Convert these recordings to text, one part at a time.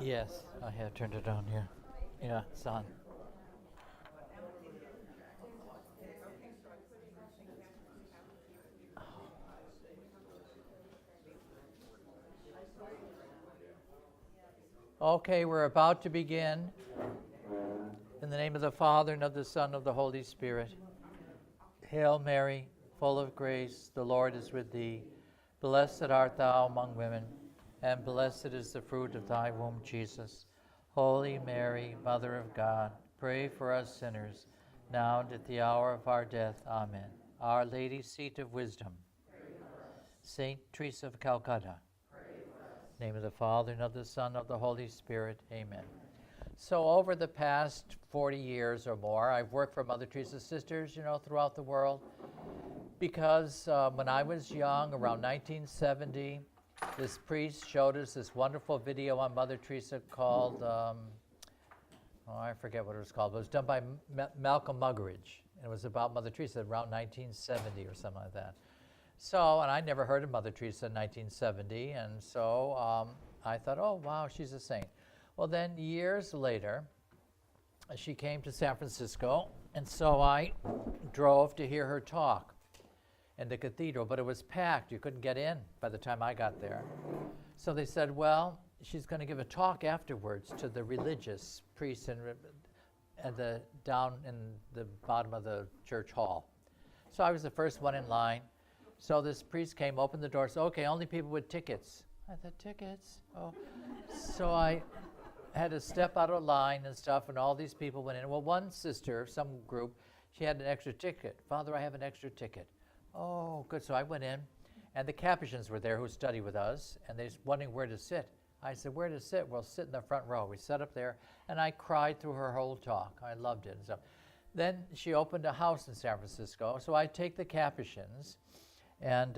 Yes, I have turned it on here. Yeah, it's on. Okay, we're about to begin. In the name of the Father, and of the Son, and of the Holy Spirit. Hail Mary, full of grace, the Lord is with thee. Blessed art thou among women, and blessed is the fruit of thy womb, Jesus. Holy Mary, Mother of God, pray for us sinners, now and at the hour of our death. Amen. Our Lady, seat of wisdom. Saint Teresa of Calcutta. In the name of the Father, and of the Son, and of the Holy Spirit. Amen. So over the past 40 years or more, I've worked for Mother Teresa's sisters, throughout the world. Because when I was young, around 1970, this priest showed us this wonderful video on Mother Teresa called, I forget what it was called, but it was done by Malcolm Muggeridge. And it was about Mother Teresa around 1970 or something like that. So, and I never heard of Mother Teresa in 1970, and so I thought, oh, wow, she's a saint. Well, then years later, she came to San Francisco, and so I drove to hear her talk in the cathedral, but it was packed. You couldn't get in by the time I got there. So they said, well, she's going to give a talk afterwards to the religious priests down in the bottom of the church hall. So I was the first one in line. So this priest came, opened the door, said, okay, only people with tickets. I thought, tickets? Oh. So I had to step out of line and stuff, and all these people went in. Well, one sister, some group, she had an extra ticket. Father, I have an extra ticket. Oh, good. So I went in, and the Capuchins were there who study with us, and they're wondering where to sit. I said, where to sit? Well, sit in the front row. We sat up there, and I cried through her whole talk. I loved it and stuff. Then she opened a house in San Francisco, so I take the Capuchins and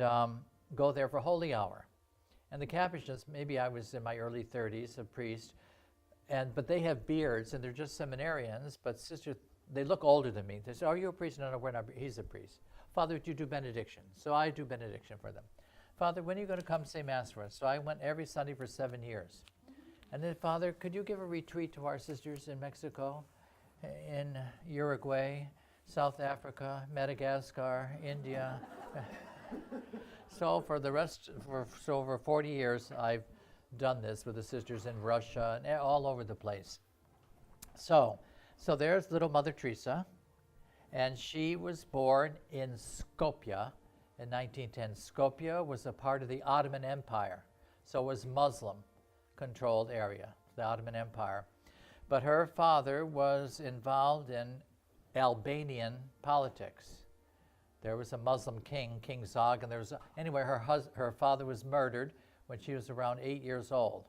go there for Holy Hour. And the Capuchins, maybe I was in my early 30s, a priest, but they have beards, and they're just seminarians, but sisters, they look older than me. They say, are you a priest? No, we're not. He's a priest. Father, would you do benediction? So I do benediction for them. Father, when are you going to come say Mass for us? So I went every Sunday for 7 years. And then, Father, could you give a retreat to our sisters in Mexico, in Uruguay, South Africa, Madagascar, India? So for over 40 years, I've done this with the sisters in Russia and all over the place. So there's little Mother Teresa, and she was born in Skopje in 1910. Skopje was a part of the Ottoman Empire, so it was Muslim-controlled area, the Ottoman Empire. But her father was involved in Albanian politics. There was a Muslim king, King Zog, and anyway, her father was murdered when she was around 8 years old.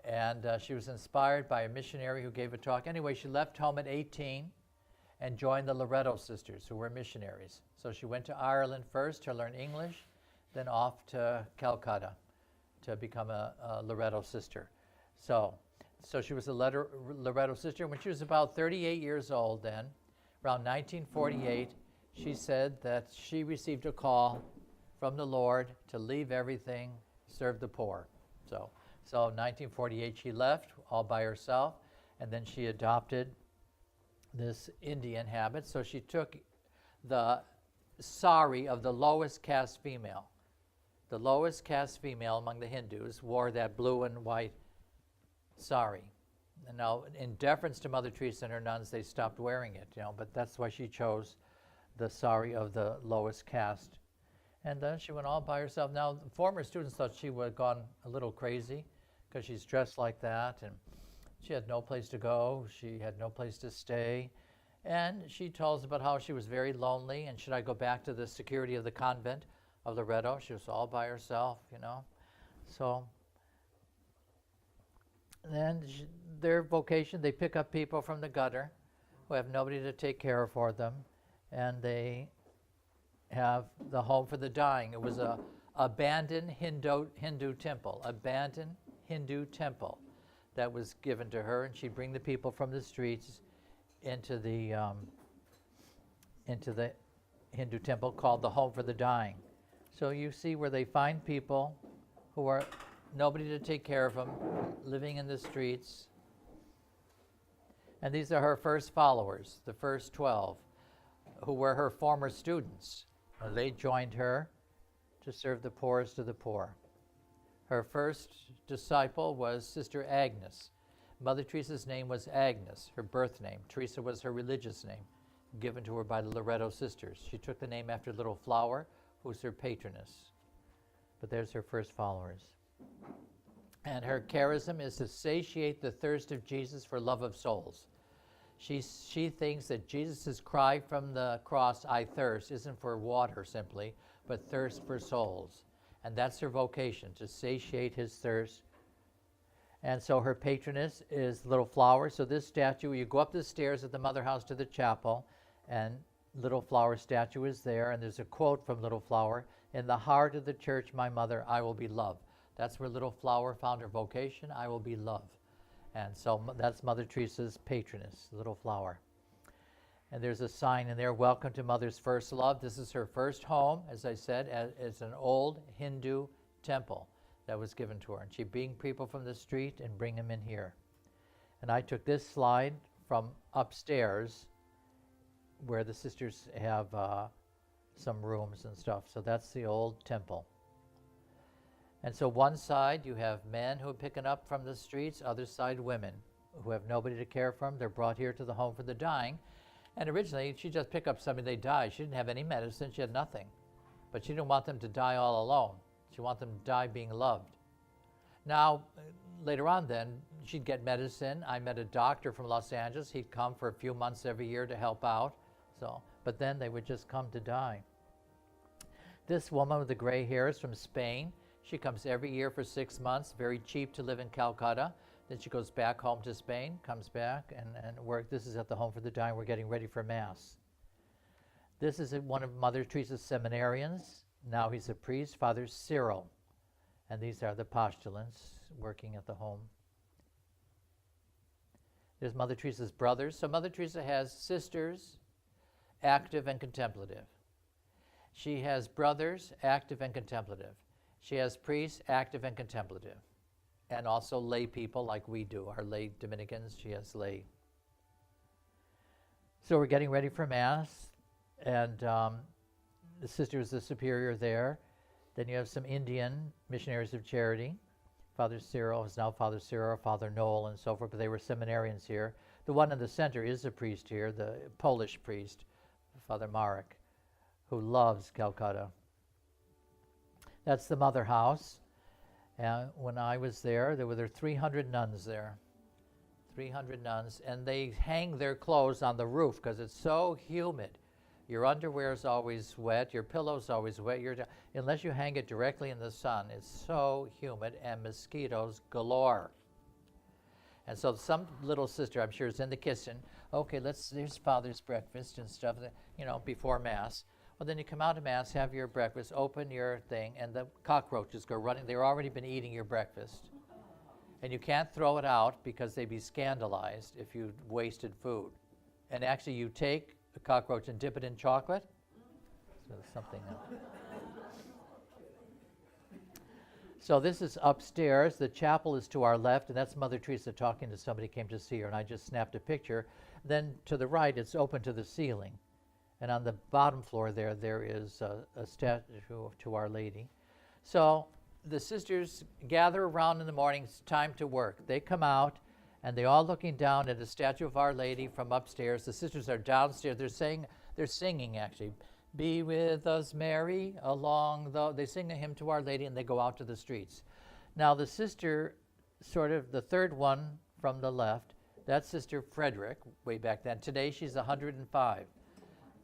And she was inspired by a missionary who gave a talk. Anyway, she left home at 18 and joined the Loreto sisters, who were missionaries. So she went to Ireland first to learn English, then off to Calcutta to become a Loreto sister. So she was a Loreto sister. When she was about 38 years old then, around 1948, she said that she received a call from the Lord to leave everything, serve the poor. So in 1948 she left all by herself, and then she adopted this Indian habit. So she took the sari of the lowest caste female. The lowest caste female among the Hindus wore that blue and white sari. And now, in deference to Mother Teresa and her nuns, they stopped wearing it, but that's why she chose the sari of the lowest caste. And then she went all by herself. Now, the former students thought she would have gone a little crazy because she's dressed like that, and she had no place to go. She had no place to stay. And she tells about how she was very lonely, and should I go back to the security of the convent of Loreto? She was all by herself, So then their vocation, they pick up people from the gutter who have nobody to take care of for them, and they have the home for the dying. It was a abandoned Hindu temple that was given to her, and she'd bring the people from the streets into the Hindu temple called the Home for the Dying. So you see where they find people who are nobody to take care of them, living in the streets. And these are her first followers, the first 12, who were her former students. They joined her to serve the poorest of the poor. Her first disciple was Sister Agnes. Mother Teresa's name was Agnes, her birth name. Teresa was her religious name, given to her by the Loreto sisters. She took the name after Little Flower, who's her patroness. But there's her first followers. And her charism is to satiate the thirst of Jesus for love of souls. She thinks that Jesus' cry from the cross, I thirst, isn't for water simply, but thirst for souls. And that's her vocation, to satiate his thirst. And so her patroness is Little Flower. So this statue, you go up the stairs at the Mother House to the chapel, and Little Flower statue is there, and there's a quote from Little Flower, "In the heart of the church, my mother, I will be loved." That's where Little Flower found her vocation, I will be loved. And so that's Mother Teresa's patroness, Little Flower. And there's a sign in there, "Welcome to Mother's First Love." This is her first home, as I said, as an old Hindu temple that was given to her. And she'd bring people from the street and bring them in here. And I took this slide from upstairs where the sisters have some rooms and stuff. So that's the old temple. And so one side you have men who are picking up from the streets, other side women who have nobody to care for them. They're brought here to the home for the dying. And originally she'd just pick up somebody, they died. She didn't have any medicine, she had nothing. But she didn't want them to die all alone. She wanted them to die being loved. Now, later on then, she'd get medicine. I met a doctor from Los Angeles. He'd come for a few months every year to help out. But then they would just come to die. This woman with the gray hair is from Spain. She comes every year for 6 months, very cheap to live in Calcutta. Then she goes back home to Spain, comes back, and work. This is at the Home for the Dying. We're getting ready for Mass. This is one of Mother Teresa's seminarians. Now he's a priest, Father Cyril. And these are the postulants working at the home. There's Mother Teresa's brothers. So Mother Teresa has sisters, active and contemplative. She has brothers, active and contemplative. She has priests, active and contemplative. And also lay people like we do, our lay Dominicans. She has lay. So we're getting ready for Mass, and the sister is the superior there. Then you have some Indian missionaries of charity. Father Cyril is now Father Cyril, Father Noel, and so forth, but they were seminarians here. The one in the center is a priest here, the Polish priest, Father Marek, who loves Calcutta. That's the Mother House. And when I was there were 300 nuns there. 300 nuns. And they hang their clothes on the roof because it's so humid. Your underwear is always wet. Your pillow's always wet. Unless you hang it directly in the sun, it's so humid, and mosquitoes galore. And so some little sister, I'm sure, is in the kitchen. Okay, there's Father's breakfast and stuff, before Mass. Well, then you come out of Mass, have your breakfast, open your thing, and the cockroaches go running. They've already been eating your breakfast. And you can't throw it out because they'd be scandalized if you wasted food. And actually, you take the cockroach and dip it in chocolate. So something else. So this is upstairs. The chapel is to our left, and that's Mother Teresa talking to somebody who came to see her, and I just snapped a picture. Then to the right, it's open to the ceiling. And on the bottom floor there is a statue to Our Lady. So the sisters gather around in the morning. It's time to work. They come out, and they're all looking down at a statue of Our Lady from upstairs. The sisters are downstairs. They're singing, actually. Be with us, Mary, they sing a hymn to Our Lady, and they go out to the streets. Now the sister, sort of the third one from the left, that's Sister Frederick, way back then. Today she's 105.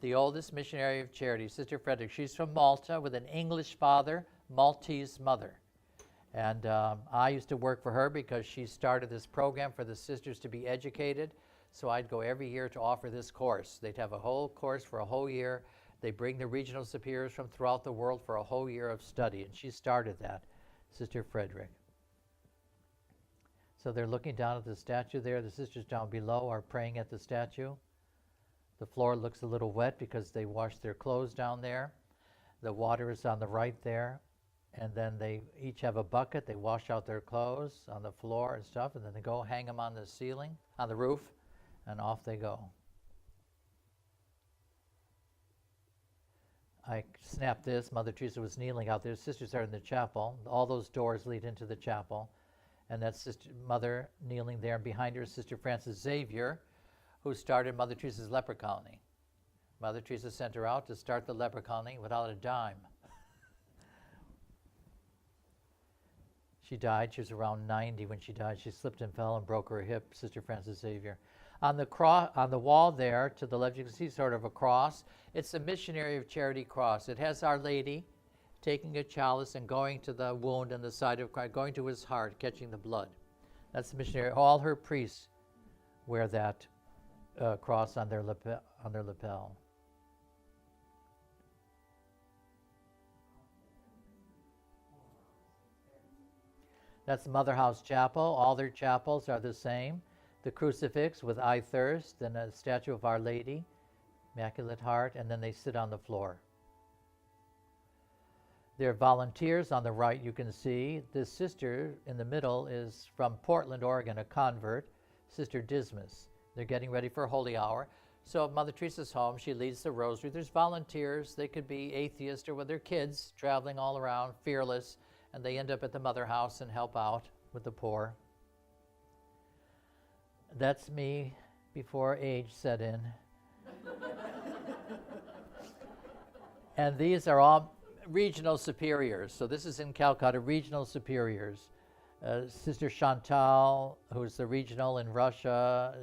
The oldest missionary of charity, Sister Frederick. She's from Malta with an English father, Maltese mother. And I used to work for her because she started this program for the sisters to be educated. So I'd go every year to offer this course. They'd have a whole course for a whole year. They bring the regional superiors from throughout the world for a whole year of study. And she started that, Sister Frederick. So they're looking down at the statue there. The sisters down below are praying at the statue. The floor looks a little wet because they washed their clothes down there. The water is on the right there. And then they each have a bucket. They wash out their clothes on the floor and stuff, and then they go hang them on the ceiling, on the roof, and off they go. I snapped this. Mother Teresa was kneeling out there. Sisters are in the chapel. All those doors lead into the chapel. And that's Sister Mother kneeling there. And behind her is Sister Frances Xavier, who started Mother Teresa's leper colony. Mother Teresa sent her out to start the leper colony without a dime. She died. She was around 90 when she died. She slipped and fell and broke her hip, Sister Frances Xavier. On the wall there, to the left, you can see sort of a cross. It's the Missionary of Charity cross. It has Our Lady taking a chalice and going to the wound in the side of Christ, going to his heart, catching the blood. That's the missionary. All her priests wear that cross on their lapel. That's the Mother House Chapel. All their chapels are the same. The crucifix with I Thirst and a statue of Our Lady, Immaculate Heart, and then they sit on the floor. There are volunteers on the right, you can see. This sister in the middle is from Portland, Oregon, a convert, Sister Dismas. They're getting ready for Holy Hour. So at Mother Teresa's home, she leads the rosary. There's volunteers. They could be atheists or with their kids traveling all around, fearless, and they end up at the Mother House and help out with the poor. That's me before age set in. And these are all regional superiors. So this is in Calcutta, regional superiors. Sister Chantal, who's the regional in Russia.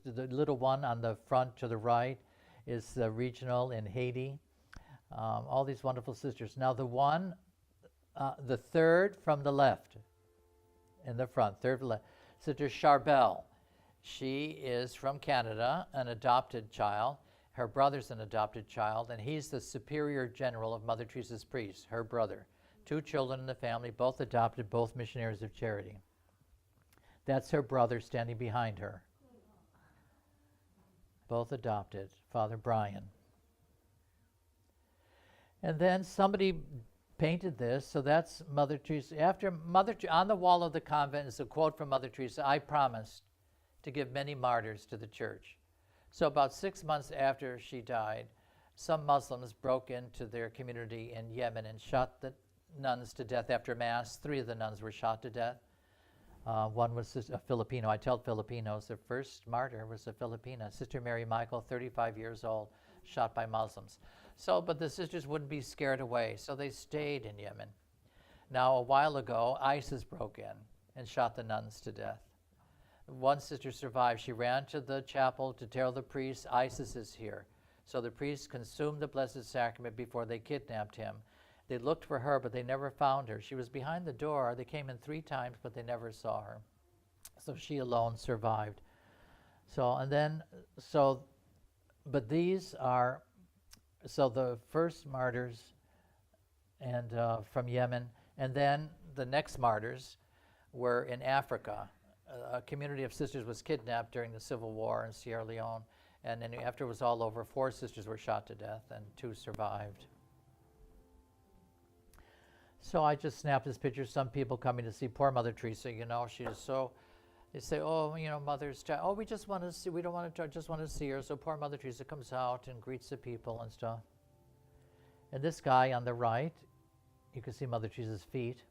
The little one on the front to the right is the regional in Haiti. All these wonderful sisters. Now the third from the left, in the front, third from the left, Sister Charbel. She is from Canada, an adopted child. Her brother's an adopted child, and he's the superior general of Mother Teresa's priests, her brother. 2 children in the family, both adopted, both missionaries of charity. That's her brother standing behind her. Both adopted, Father Brian. And then somebody painted this, so that's Mother Teresa. On the wall of the convent is a quote from Mother Teresa, "I promised to give many martyrs to the church." So about 6 months after she died, some Muslims broke into their community in Yemen and shot the nuns to death after Mass. 3 of the nuns were shot to death. One was a Filipino. I tell Filipinos the first martyr was a Filipina, Sister Mary Michael, 35 years old, shot by Muslims. So, but the sisters wouldn't be scared away, so they stayed in Yemen. Now, a while ago, ISIS broke in and shot the nuns to death. One sister survived. She ran to the chapel to tell the priest, ISIS is here. So the priest consumed the Blessed Sacrament before they kidnapped him. They looked for her, but they never found her. She was behind the door. They came in 3 times, but they never saw her. So she alone survived. But these are, so the first martyrs and from Yemen, and then the next martyrs were in Africa. A community of sisters was kidnapped during the Civil War in Sierra Leone, and then after it was all over, 4 sisters were shot to death and 2 survived. So I just snapped this picture. Some people coming to see poor Mother Teresa, she's so, they say, Mother's, we just want to see, we don't want to, just want to see her. So poor Mother Teresa comes out and greets the people and stuff. And this guy on the right, you can see Mother Teresa's feet.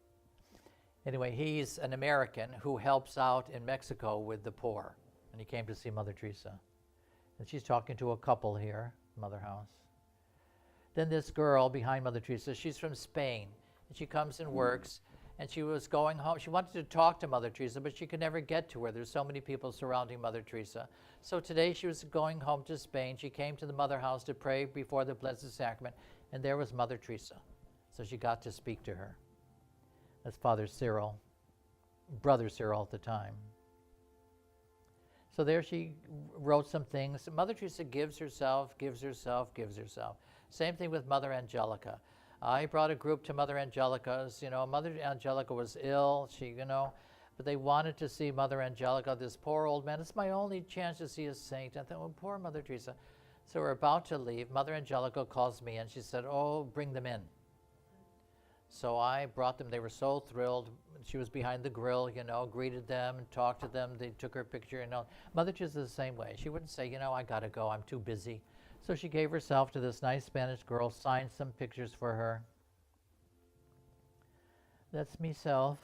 Anyway, he's an American who helps out in Mexico with the poor. And he came to see Mother Teresa. And she's talking to a couple here, Mother House. Then this girl behind Mother Teresa, she's from Spain. And she comes and works. And she was going home. She wanted to talk to Mother Teresa, but she could never get to her. There's so many people surrounding Mother Teresa. So today she was going home to Spain. She came to the Mother House to pray before the Blessed Sacrament. And there was Mother Teresa. So she got to speak to her. That's Father Cyril, Brother Cyril at the time. So there she wrote some things. Mother Teresa gives herself, gives herself, gives herself. Same thing with Mother Angelica. I brought a group to Mother Angelica's. Mother Angelica was ill, but they wanted to see Mother Angelica, this poor old man. It's my only chance to see a saint. I thought, poor Mother Teresa. So we're about to leave. Mother Angelica calls me and she said, bring them in. So I brought them. They were so thrilled. She was behind the grill, greeted them and talked to them. They took her picture. Mother Teresa is the same way. She wouldn't say, I got to go. I'm too busy. So she gave herself to this nice Spanish girl, signed some pictures for her. That's meself.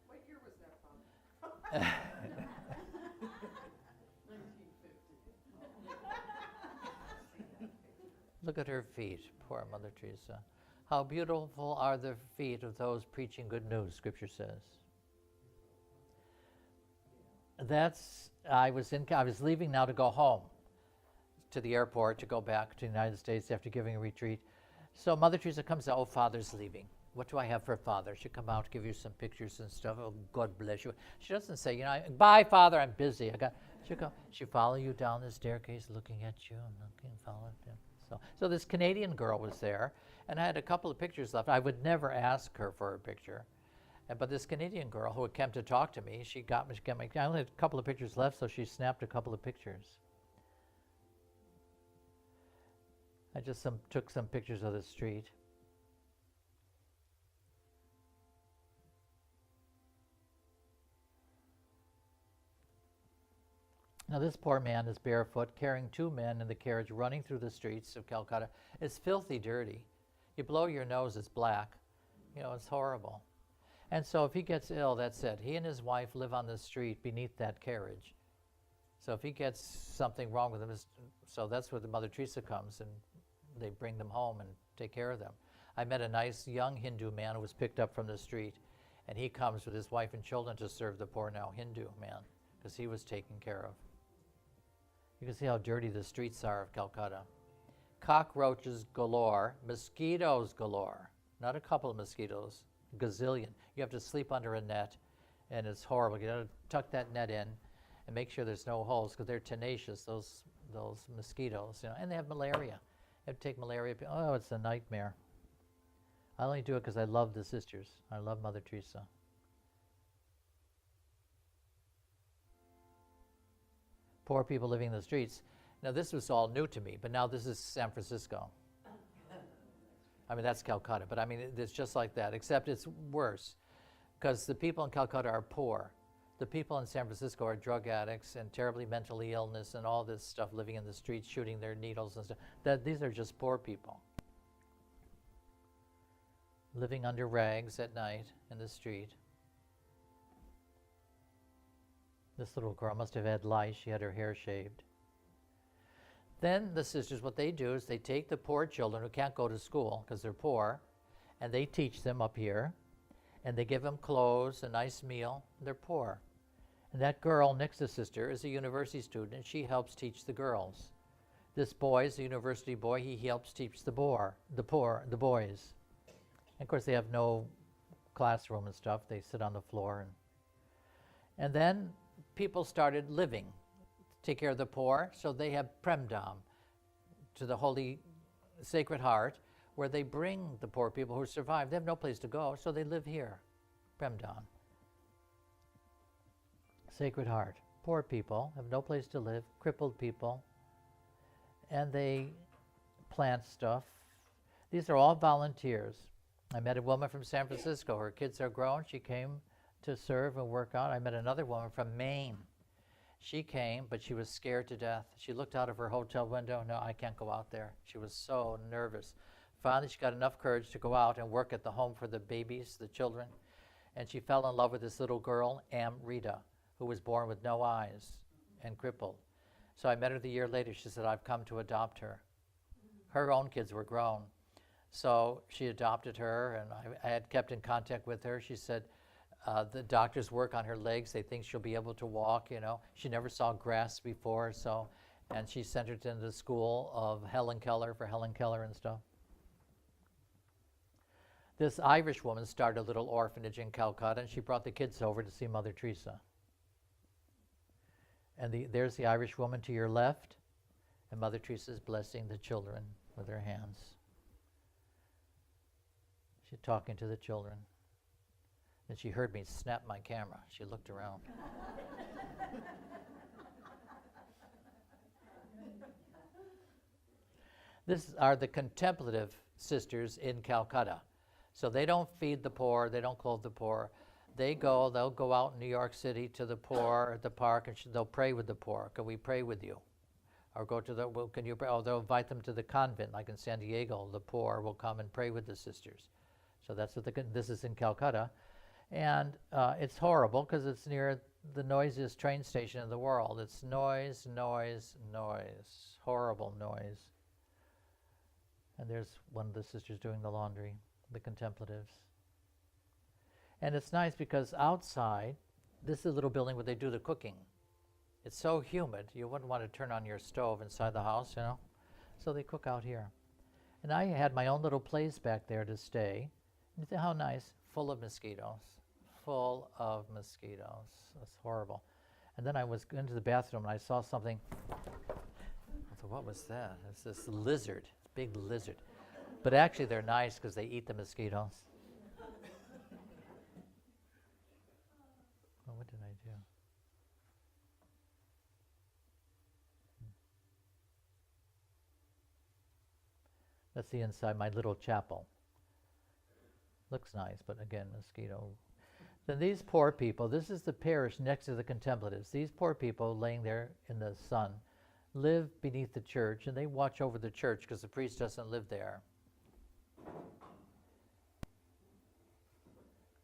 What year was that, Father? 1950. Look at her feet, poor Mother Teresa. How beautiful are the feet of those preaching good news, Scripture says. I was leaving now to go home to the airport to go back to the United States after giving a retreat. So Mother Teresa comes out, Father's leaving. What do I have for Father? She'll come out, give you some pictures and stuff. Oh, God bless you. She doesn't say, bye, Father, I'm busy. She'll follow you down the staircase, looking at you and follow you. So this Canadian girl was there, and I had a couple of pictures left. I would never ask her for a picture. But this Canadian girl who had come to talk to me, she got me. I only had a couple of pictures left, so she snapped a couple of pictures. I just took some pictures of the street. Now this poor man is barefoot, carrying two men in the carriage, running through the streets of Calcutta. It's filthy dirty. You blow your nose, it's black. It's horrible. And so if he gets ill, that's it. He and his wife live on the street beneath that carriage. So if he gets something wrong with him, so that's where the Mother Teresa comes, and they bring them home and take care of them. I met a nice young Hindu man who was picked up from the street, and he comes with his wife and children to serve the poor now Hindu man, because he was taken care of. You can see how dirty the streets are of Calcutta. Cockroaches galore, mosquitoes galore. Not a couple of mosquitoes, gazillion. You have to sleep under a net, and it's horrible. You have to tuck that net in and make sure there's no holes, because they're tenacious, those mosquitoes. And they have malaria. You have to take malaria. Oh, it's a nightmare. I only do it because I love the sisters. I love Mother Teresa. Poor people living in the streets. Now, this was all new to me, but now this is San Francisco. That's Calcutta, but it's just like that, except it's worse, because the people in Calcutta are poor. The people in San Francisco are drug addicts and terribly mentally illness and all this stuff, living in the streets, shooting their needles and stuff. These are just poor people, living under rags at night in the street. This little girl must have had lice. She had her hair shaved. Then the sisters, what they do is they take the poor children who can't go to school because they're poor, and they teach them up here, and they give them clothes, a nice meal. They're poor. And that girl next to sister is a university student, and she helps teach the girls. This boy is a university boy. He helps teach the boys. And of course, they have no classroom and stuff. They sit on the floor. And then people started living, take care of the poor, so they have Premdam to the Holy Sacred Heart, where they bring the poor people who survive. They have no place to go, so they live here, Premdam. Sacred Heart. Poor people have no place to live, crippled people, and they plant stuff. These are all volunteers. I met a woman from San Francisco. Her kids are grown. She came to serve and work out. I met another woman from Maine. She came, but she was scared to death. She looked out of her hotel window. No, I can't go out there. She was so nervous. Finally, she got enough courage to go out and work at the home for the babies, the children. And she fell in love with this little girl, Rita, who was born with no eyes and crippled. So I met her the year later. She said, I've come to adopt her. Her own kids were grown. So she adopted her, and I had kept in contact with her. She said, the doctors work on her legs. They think she'll be able to walk, She never saw grass before, and she sent her to the school of Helen Keller for Helen Keller and stuff. This Irish woman started a little orphanage in Calcutta, and she brought the kids over to see Mother Teresa. And there's the Irish woman to your left, and Mother Teresa is blessing the children with her hands. She's talking to the children. And she heard me snap my camera. She looked around. This are the contemplative sisters in Calcutta. So they don't feed the poor, they don't clothe the poor. They'll go out in New York City to the poor at the park, and they'll pray with the poor. Can we pray with you? Or go to the, well, can you pray? Oh, they'll invite them to the convent, like in San Diego. The poor will come and pray with the sisters. So that's what this is in Calcutta. And it's horrible because it's near the noisiest train station in the world. It's noise, noise, noise, horrible noise. And there's one of the sisters doing the laundry, the contemplatives. And it's nice because outside, this is a little building where they do the cooking. It's so humid, you wouldn't want to turn on your stove inside the house, you know? So they cook out here. And I had my own little place back there to stay. You think how nice, full of mosquitoes. Full of mosquitoes. It's horrible. And then I was into the bathroom and I saw something. I thought, what was that? It's this lizard, big lizard. But actually they're nice because they eat the mosquitoes. Oh, what did I do? That's the inside, my little chapel. Looks nice, but again, mosquito. Then these poor people, this is the parish next to the contemplatives. These poor people laying there in the sun live beneath the church, and they watch over the church because the priest doesn't live there.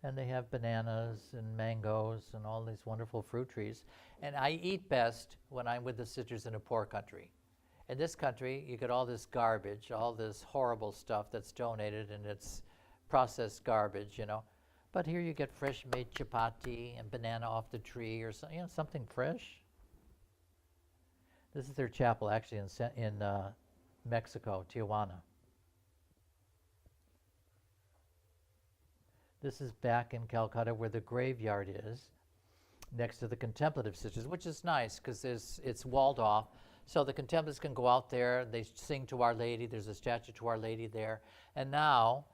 And they have bananas and mangoes and all these wonderful fruit trees. And I eat best when I'm with the sisters in a poor country. In this country, you get all this garbage, all this horrible stuff that's donated, and it's processed garbage, you know. But here you get fresh made chapati and banana off the tree or something, you know, something fresh. This is their chapel actually in Mexico, Tijuana. This is back in Calcutta where the graveyard is, next to the contemplative sisters, which is nice because it's walled off. So the contemplatives can go out there, they sing to Our Lady, there's a statue to Our Lady there. And now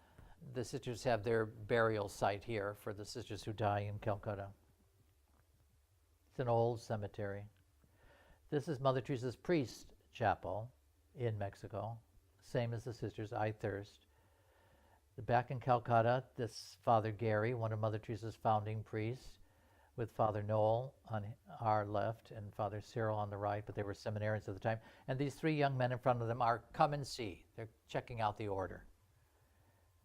the sisters have their burial site here for the sisters who die in Calcutta. It's an old cemetery. This is Mother Teresa's priest chapel in Mexico, same as the sisters, I Thirst. Back in Calcutta, this Father Gary, one of Mother Teresa's founding priests, with Father Noel on our left and Father Cyril on the right, but they were seminarians at the time. And these three young men in front of them are come and see. They're checking out the order.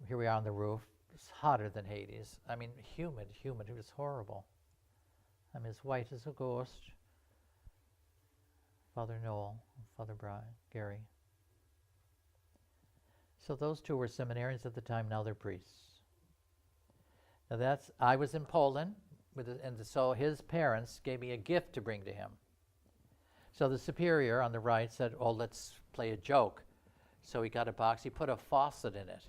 Here we are on the roof. It's hotter than Hades. I mean, humid. It was horrible. I'm as white as a ghost. Father Noel, Father Gary. So those two were seminarians at the time, now they're priests. Now I was in Poland, so his parents gave me a gift to bring to him. So the superior on the right said, oh, let's play a joke. So he got a box, he put a faucet in it.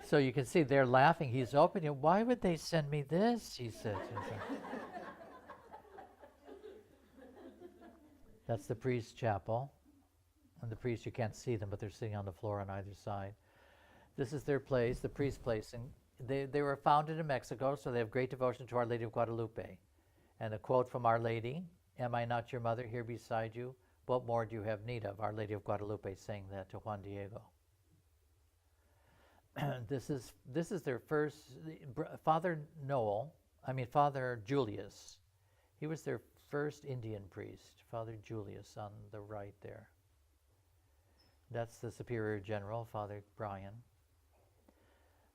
So you can see they're laughing, he's opening it. Why would they send me this, he said. That's the priest's chapel. And the priests, you can't see them, but they're sitting on the floor on either side. This is their place, the priest's place. And they were founded in Mexico, so they have great devotion to Our Lady of Guadalupe. And a quote from Our Lady, "Am I not your mother here beside you? What more do you have need of?" Our Lady of Guadalupe saying that to Juan Diego. This is their first, Father Julius. He was their first Indian priest, Father Julius on the right there. That's the Superior General, Father Brian.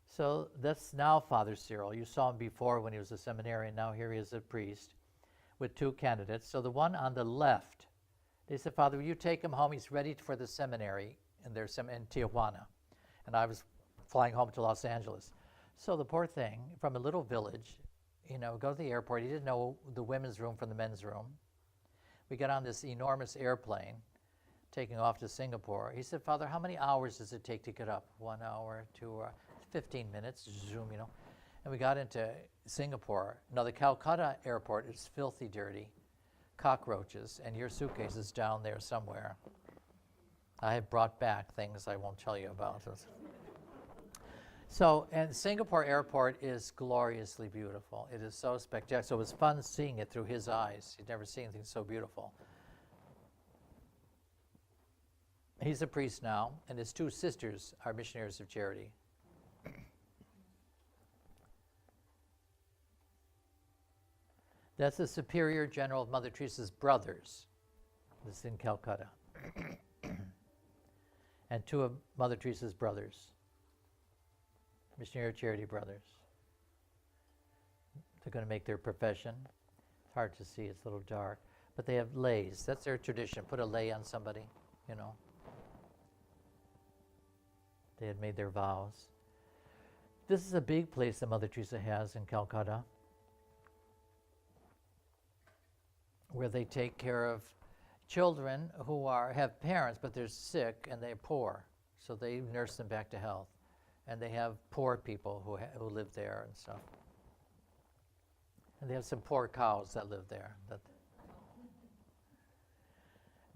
So that's now Father Cyril. You saw him before when he was a seminarian. Now here he is a priest with two candidates. So the one on the left, they said, "Father, will you take him home? He's ready for the seminary." And there's some in Tijuana. And I was flying home to Los Angeles. So the poor thing, from a little village, go to the airport. He didn't know the women's room from the men's room. We got on this enormous airplane taking off to Singapore. He said, "Father, how many hours does it take to get up?" 1 hour, 2 hours, 15 minutes, zoom, And we got into Singapore. Now, the Calcutta airport is filthy dirty, cockroaches, and your suitcase is down there somewhere. I have brought back things I won't tell you about. So, and Singapore airport is gloriously beautiful. It is so spectacular. So it was fun seeing it through his eyes. He'd never seen anything so beautiful. He's a priest now, and his two sisters are missionaries of charity. That's the Superior General of Mother Teresa's brothers. This is in Calcutta. And two of Mother Teresa's brothers, missionary of charity brothers. They're going to make their profession. It's hard to see, it's a little dark. But they have lays. That's their tradition. Put a lay on somebody, you know. They had made their vows. This is a big place that Mother Teresa has in Calcutta, where they take care of children who have parents, but they're sick and they're poor. So they nurse them back to health. And they have poor people who live there and stuff. And they have some poor cows that live there.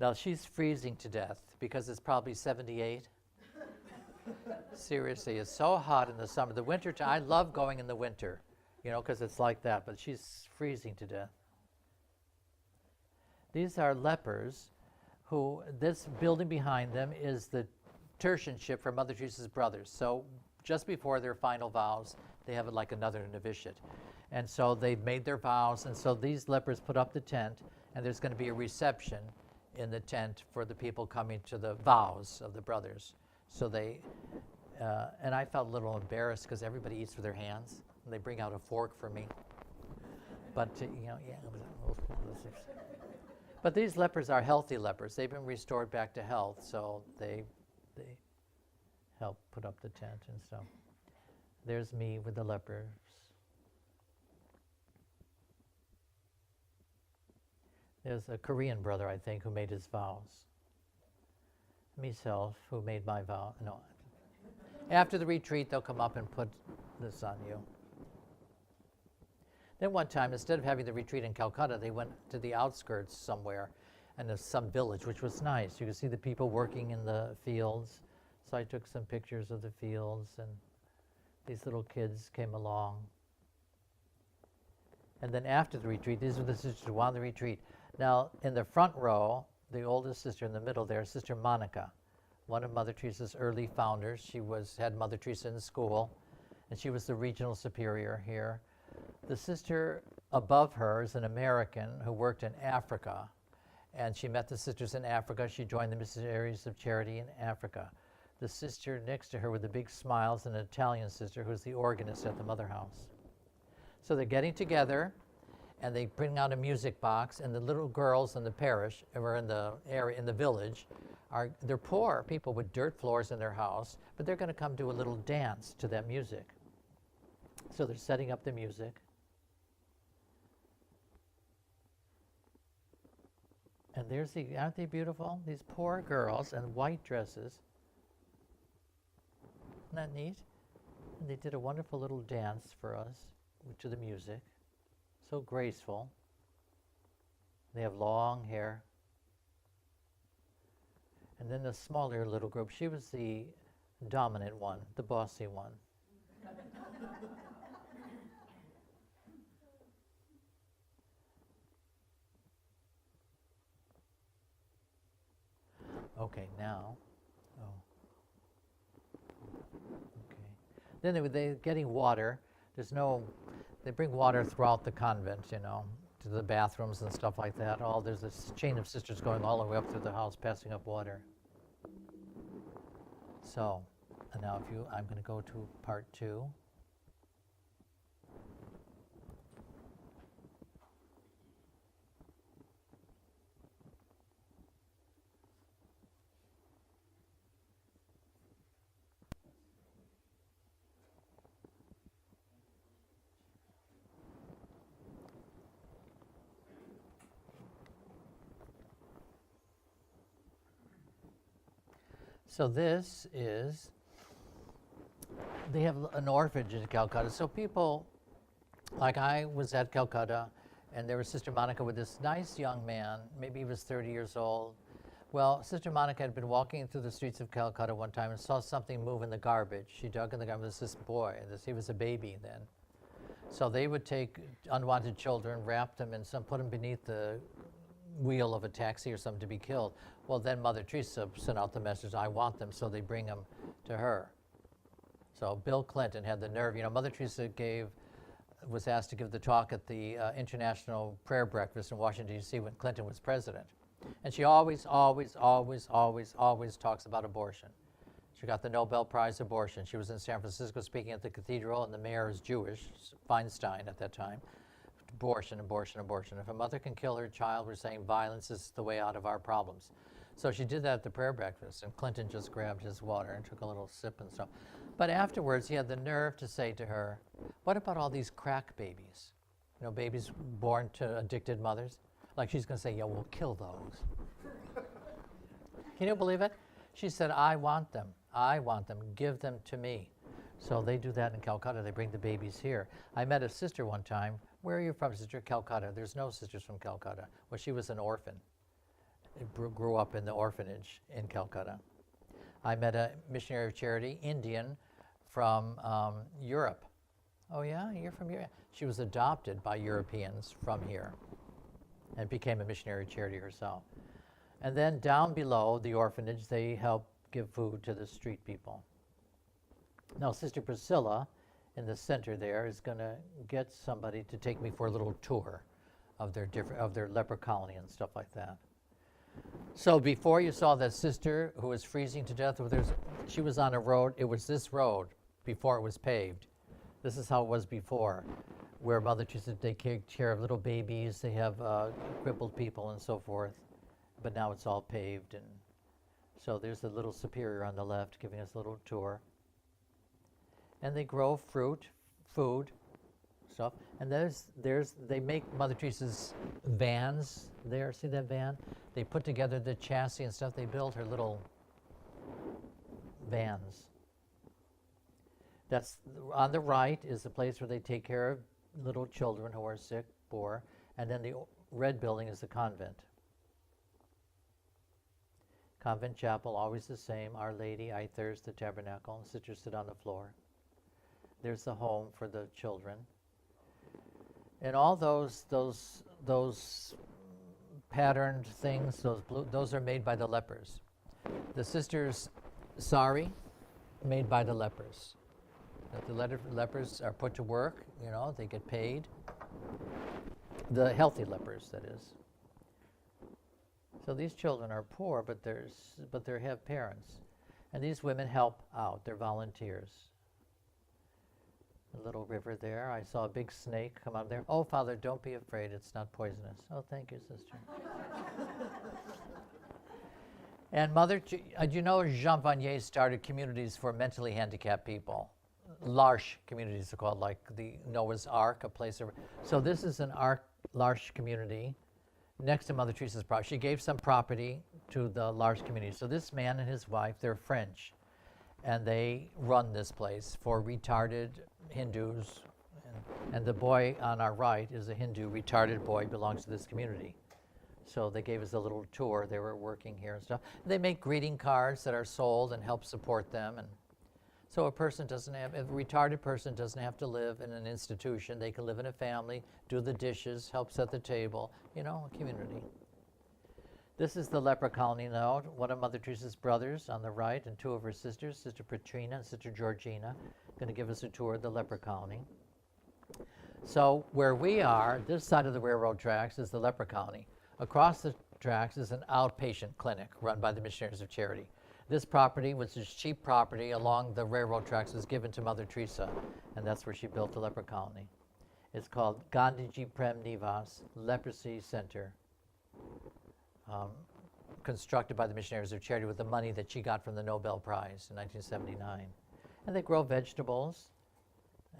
Now she's freezing to death because it's probably 78. Seriously, it's so hot in the summer. The winter time, I love going in the winter, you know, because it's like that, but she's freezing to death. These are lepers who, this building behind them is the tertianship for Mother Teresa's brothers. So just before their final vows, they have like another novitiate. And so they've made their vows, and so these lepers put up the tent, and there's going to be a reception in the tent for the people coming to the vows of the brothers. So they, and I felt a little embarrassed because everybody eats with their hands. And they bring out a fork for me. But, you know, yeah. But these lepers are healthy lepers. They've been restored back to health, so they help put up the tent and stuff. There's me with the lepers. There's a Korean brother, I think, who made his vows. Myself, who made my vow. No. After the retreat, they'll come up and put this on you. Then one time, instead of having the retreat in Calcutta, they went to the outskirts somewhere, and there's some village, which was nice. You could see the people working in the fields. So I took some pictures of the fields, and these little kids came along. And then after the retreat, these were the sisters who won the retreat. Now, in the front row, the oldest sister in the middle there, Sister Monica, one of Mother Teresa's early founders. She had Mother Teresa in school, and she was the regional superior here. The sister above her is an American who worked in Africa, and she met the sisters in Africa. She joined the Missionaries of Charity in Africa. The sister next to her with the big smiles, an Italian sister who's the organist at the Mother House. So they're getting together, and they bring out a music box, and the little girls in the parish, or in the area, in the village, they're poor people with dirt floors in their house, but they're going to come do a little dance to that music. So they're setting up the music. And aren't they beautiful? These poor girls in white dresses. Isn't that neat? And they did a wonderful little dance for us to the music. So graceful. They have long hair. And then the smaller little group, she was the dominant one, the bossy one. Okay, now, okay. Then they're getting water. They bring water throughout the convent, you know, to the bathrooms and stuff like that. There's this chain of sisters going all the way up through the house, passing up water. So, and now I'm going to go to part 2. So this is, they have an orphanage in Calcutta. So people, like I was at Calcutta, and there was Sister Monica with this nice young man, maybe he was 30 years old. Well, Sister Monica had been walking through the streets of Calcutta one time and saw something move in the garbage. She dug in the garbage. This boy, he was a baby then. So they would take unwanted children, wrap them in some, put them beneath the wheel of a taxi or something to be killed. Well, then Mother Teresa sent out the message, I want them, so they bring them to her. So Bill Clinton had the nerve. You know, Mother Teresa was asked to give the talk at the International Prayer Breakfast in Washington, D.C. when Clinton was president. And she always talks about abortion. She got the Nobel Prize abortion. She was in San Francisco speaking at the cathedral, and the mayor is Jewish, Feinstein at that time. Abortion, abortion, abortion. If a mother can kill her child, we're saying violence is the way out of our problems. So she did that at the prayer breakfast, and Clinton just grabbed his water and took a little sip and stuff. But afterwards, he had the nerve to say to her, what about all these crack babies? You know, babies born to addicted mothers? Like she's going to say, yeah, we'll kill those. Can you believe it? She said, I want them. I want them. Give them to me. So they do that in Calcutta. They bring the babies here. I met a sister one time. Where are you from, sister? Calcutta. There's no sisters from Calcutta. Well, she was an orphan. Grew up in the orphanage in Calcutta. I met a missionary of charity, Indian, from Europe. Oh yeah, you're from Europe? She was adopted by Europeans from here and became a missionary of charity herself. And then down below the orphanage, they help give food to the street people. Now, Sister Priscilla in the center there is going to get somebody to take me for a little tour of their leper colony and stuff like that. So before you saw that sister who was freezing to death, she was on a road. It was this road before it was paved. This is how it was before, where Mother Teresa, they take care of little babies, they have crippled people and so forth. But now it's all paved, and so there's a little superior on the left giving us a little tour. And they grow fruit, food, stuff. And they make Mother Teresa's vans there. See that van? They put together the chassis and stuff. They build her little vans. That's on the right is the place where they take care of little children who are sick, poor. And then the red building is the convent. Convent chapel, always the same. Our Lady, I thirst, the tabernacle, and sisters sit on the floor. There's the home for the children. And all those patterned things, those are made by the lepers. The sisters' sari, made by the lepers. The lepers are put to work, you know, they get paid. The healthy lepers, that is. So these children are poor, but they have parents. And these women help out, they're volunteers. A little river there. I saw a big snake come out there. Oh, Father, don't be afraid. It's not poisonous. Oh, thank you, sister. And Mother, you know, Jean Vanier started communities for mentally handicapped people. L'Arche communities are called, like the Noah's Ark, a place. So this is an L'Arche community next to Mother Teresa's property. She gave some property to the L'Arche community. So this man and his wife, they're French. And they run this place for retarded Hindus. And the boy on our right is a Hindu retarded boy, belongs to this community. So they gave us a little tour. They were working here and stuff. They make greeting cards that are sold and help support them. And so a retarded person doesn't have to live in an institution. They can live in a family, do the dishes, help set the table, you know, a community. This is the leper colony now. One of Mother Teresa's brothers on the right and two of her sisters, Sister Petrina and Sister Georgina, going to give us a tour of the leper colony. So where we are, this side of the railroad tracks is the leper colony. Across the tracks is an outpatient clinic run by the Missionaries of Charity. This property, which is cheap property along the railroad tracks, was given to Mother Teresa, and that's where she built the leper colony. It's called Gandhiji Prem Nivas Leprosy Center. Constructed by the Missionaries of Charity with the money that she got from the Nobel Prize in 1979. And they grow vegetables,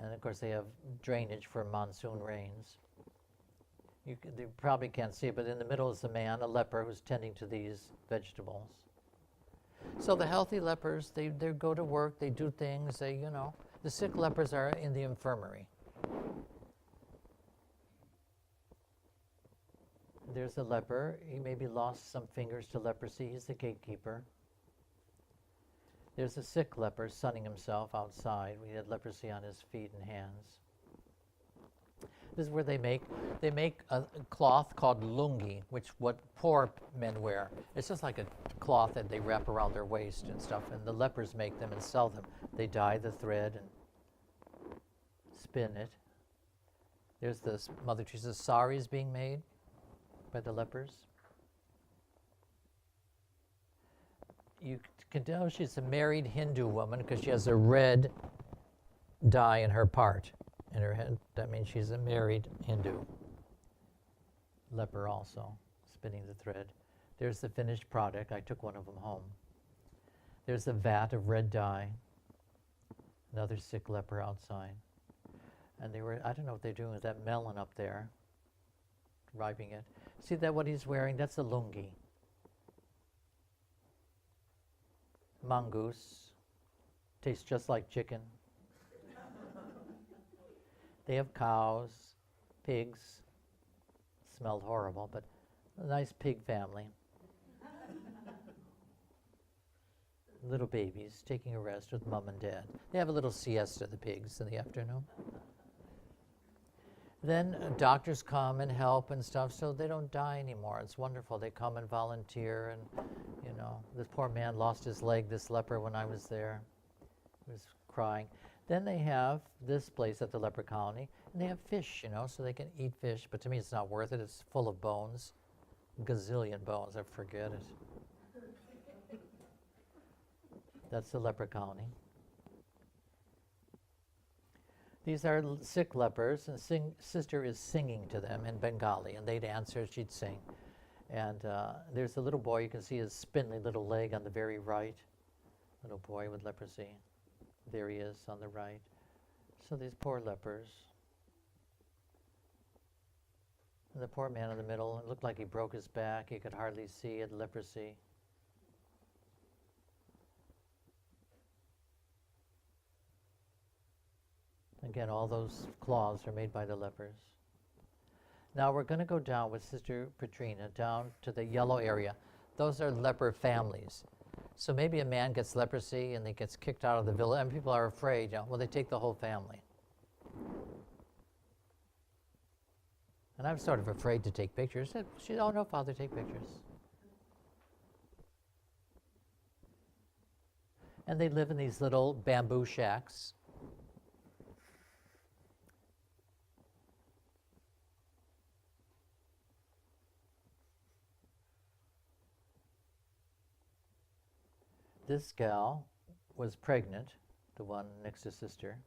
and of course they have drainage for monsoon rains. You probably can't see it, but in the middle is a man, a leper, who's tending to these vegetables. So the healthy lepers, they go to work, they do things, the sick lepers are in the infirmary. There's a leper. He maybe lost some fingers to leprosy. He's the gatekeeper. There's a sick leper sunning himself outside. We had leprosy on his feet and hands. This is where they make a cloth called lungi, which what poor men wear. It's just like a cloth that they wrap around their waist and stuff, and the lepers make them and sell them. They dye the thread and spin it. There's this Mother Teresa's saris being made by the lepers. You can tell she's a married Hindu woman because she has a red dye in her part, in her head. That means she's a married Hindu. Leper also, spinning the thread. There's the finished product. I took one of them home. There's the vat of red dye. Another sick leper outside. And they were, I don't know what they're doing with that melon up there, riping it. See that what he's wearing? That's a lungi. Mongoose. Tastes just like chicken. They have cows, pigs. Smelled horrible, but a nice pig family. Little babies taking a rest with mom and dad. They have a little siesta, the pigs, in the afternoon. Then doctors come and help and stuff, so they don't die anymore. It's wonderful. They come and volunteer, and you know, this poor man lost his leg, this leper, when I was there. He was crying. Then they have this place at the leper colony, and they have fish, you know, so they can eat fish. But to me, it's not worth it. It's full of bones, gazillion bones. I forget it. That's the leper colony. These are sick lepers, and sister is singing to them in Bengali, and they'd answer, she'd sing. And there's a little boy, you can see his spindly little leg on the very right, little boy with leprosy. There he is on the right. So these poor lepers. And the poor man in the middle, it looked like he broke his back, he could hardly see, had leprosy. Again, all those cloths are made by the lepers. Now we're going to go down with Sister Petrina, down to the yellow area. Those are leper families. So maybe a man gets leprosy and he gets kicked out of the village, and people are afraid, you know, well, they take the whole family. And I'm sort of afraid to take pictures. She said, oh no, Father, take pictures. And they live in these little bamboo shacks. This gal was pregnant, the one next to Sister.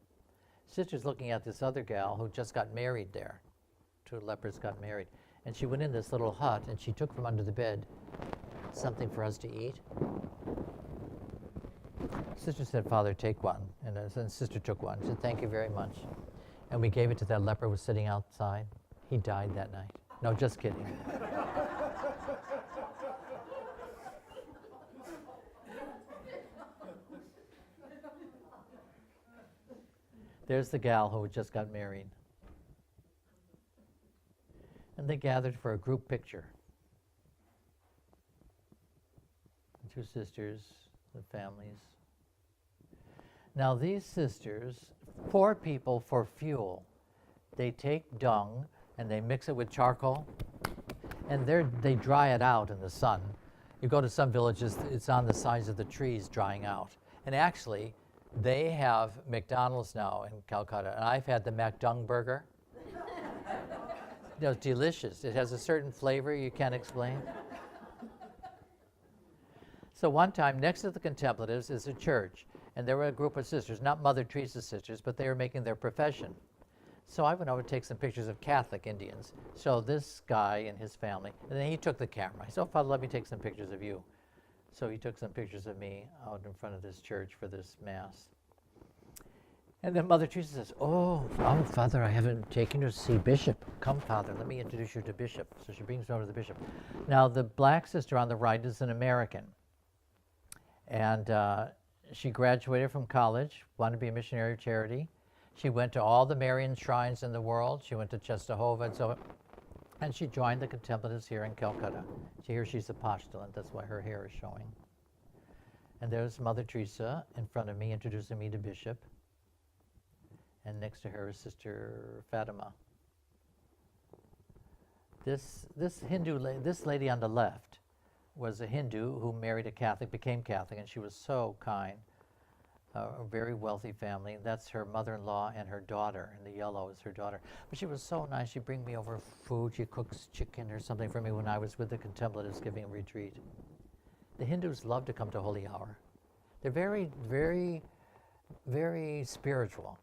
Sister's looking at this other gal who just got married there. Two lepers got married. And she went in this little hut and she took from under the bed something for us to eat. Sister said, Father, take one. And Sister took one. She said, thank you very much. And we gave it to that leper who was sitting outside. He died that night. No, just kidding. There's the gal who just got married. And they gathered for a group picture. The two sisters, the families. Now these sisters, poor people for fuel, they take dung and they mix it with charcoal, and they dry it out in the sun. You go to some villages, it's on the sides of the trees drying out. And actually, they have McDonald's now in Calcutta, and I've had the McDung burger. It's delicious. It has a certain flavor you can't explain. So one time, next to the contemplatives is a church, and there were a group of sisters, not Mother Teresa's sisters, but they were making their profession. So I went over to take some pictures of Catholic Indians. So this guy and his family, and then he took the camera. I said, oh, Father, let me take some pictures of you. So he took some pictures of me out in front of this church for this Mass. And then Mother Teresa says, oh, Father, I haven't taken you to see Bishop. Come, Father, let me introduce you to Bishop. So she brings me over to the Bishop. Now, the black sister on the right is an American. And she graduated from college, wanted to be a missionary of charity. She went to all the Marian shrines in the world. She went to Czestochowa and so, and she joined the contemplatives here in Calcutta. Here she's a postulant, that's why her hair is showing. And there's Mother Teresa in front of me, introducing me to Bishop. And next to her is Sister Fatima. This lady on the left was a Hindu who married a Catholic, became Catholic, and she was so kind. A very wealthy family. That's her mother-in-law and her daughter, and the yellow is her daughter. But she was so nice. She'd bring me over food. She cooks chicken or something for me when I was with the Contemplatives giving a retreat. The Hindus love to come to Holy Hour. They're very, very, very spiritual.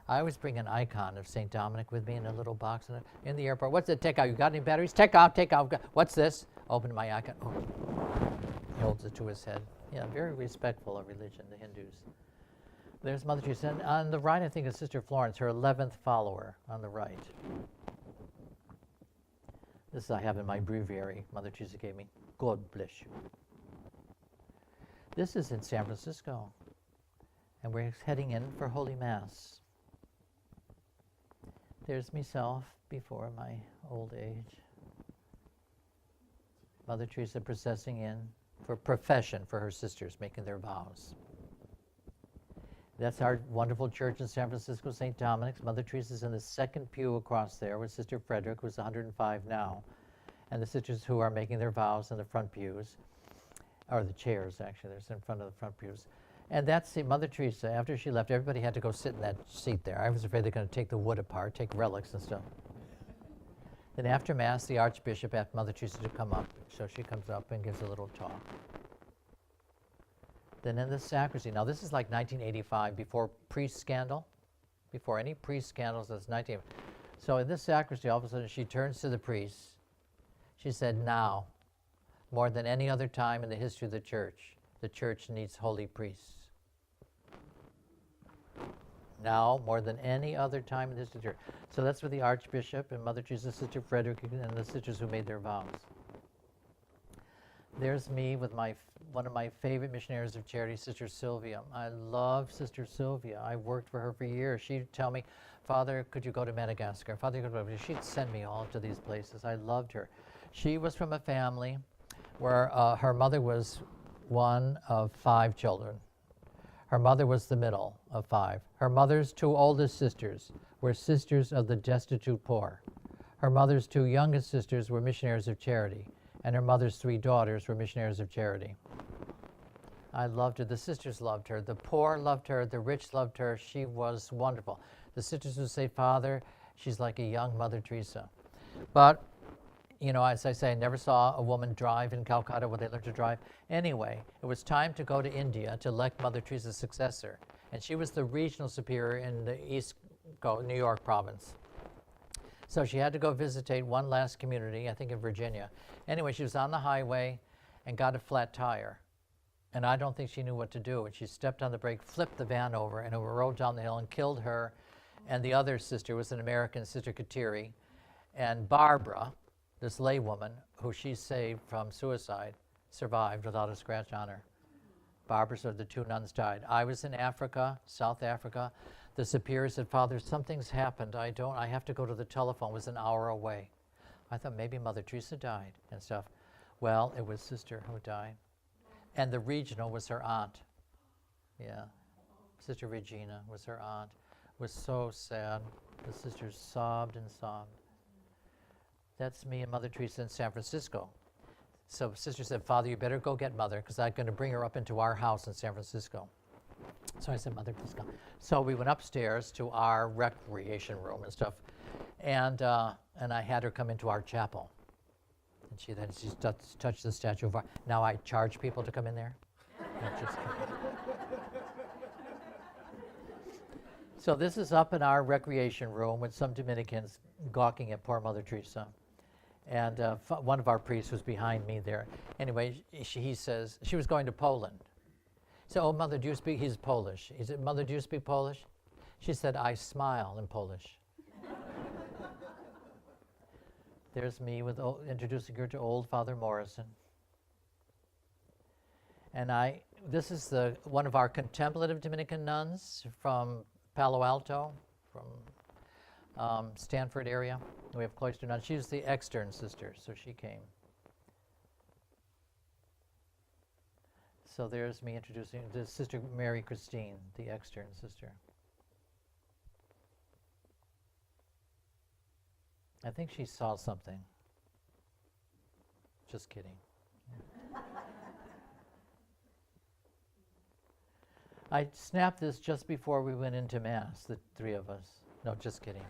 I always bring an icon of St. Dominic with me in a little box in the airport. What's it? Take out. You got any batteries? Take out, take out. What's this? Open my icon. Oh. He holds it to his head. Yeah, very respectful of religion, the Hindus. There's Mother Teresa. And on the right, I think, is Sister Florence, her 11th follower on the right. This I have in my breviary Mother Teresa gave me. God bless you. This is in San Francisco, and we're heading in for Holy Mass. There's myself before my old age. Mother Teresa processing in for profession for her sisters, making their vows. That's our wonderful church in San Francisco, St. Dominic's. Mother Teresa's in the second pew across there with Sister Frederick, who's 105 now, and the sisters who are making their vows in the front pews, or the chairs, actually. They're in front of the front pews. And that's Mother Teresa. After she left, everybody had to go sit in that seat there. I was afraid they're going to take the wood apart, take relics and stuff. Then after Mass, the Archbishop asked Mother Teresa to come up. So she comes up and gives a little talk. Then in the sacristy, now this is like 1985, before priest scandal, before any priest scandals, that's 19. So in this sacristy, all of a sudden she turns to the priests. She said, now, more than any other time in the history of the church needs holy priests. Now, more than any other time in the history of the church. So that's with the Archbishop and Mother Teresa, Sister Frederick, and the sisters who made their vows. There's me with one of my favorite missionaries of charity, Sister Sylvia. I love Sister Sylvia. I worked for her for years. She'd tell me, Father, could you go to Madagascar? Father, could you go to... She'd send me all to these places. I loved her. She was from a family where her mother was one of 5 children. Her mother was the middle of 5. Her mother's 2 oldest sisters were sisters of the destitute poor. Her mother's 2 youngest sisters were missionaries of charity, and her mother's 3 daughters were missionaries of charity. I loved her. The sisters loved her. The poor loved her. The rich loved her. She was wonderful. The sisters would say, Father, she's like a young Mother Teresa. But, you know, as I say, I never saw a woman drive in Calcutta where they learned to drive. Anyway, it was time to go to India to elect Mother Teresa's successor. And she was the regional superior in the East New York province. So she had to go visitate one last community, I think in Virginia. Anyway, she was on the highway and got a flat tire. And I don't think she knew what to do. And she stepped on the brake, flipped the van over, and it rolled down the hill and killed her. And the other sister was an American, Sister Kateri. And Barbara, this laywoman, who she saved from suicide, survived without a scratch on her. Barbara, so the 2 nuns died. I was in Africa, South Africa. The superior said, Father, something's happened. I have to go to the telephone. It was an hour away. I thought maybe Mother Teresa died and stuff. Well, it was Sister who died. And the regional was her aunt. Yeah. Sister Regina was her aunt. It was so sad. The sisters sobbed and sobbed. That's me and Mother Teresa in San Francisco. So Sister said, Father, you better go get Mother, because I'm going to bring her up into our house in San Francisco. So I said, Mother, please come. So we went upstairs to our recreation room and stuff, and I had her come into our chapel. And she touched the statue of our... Now I charge people to come in there? So this is up in our recreation room with some Dominicans gawking at poor Mother Teresa. And one of our priests was behind me there. Anyway, he says, she was going to Poland. So, oh, Mother, do you speak? He's Polish. He said, Mother, do you speak Polish? She said, I smile in Polish. There's me with introducing her to old Father Morrison. And this is one of our contemplative Dominican nuns from Palo Alto, from Stanford area. We have cloister nuns. She's the extern sister, so she came. So there's me introducing the Sister Mary Christine, the extern sister. I think she saw something. just kidding. I snapped this just before we went into Mass, the three of us. No, just kidding.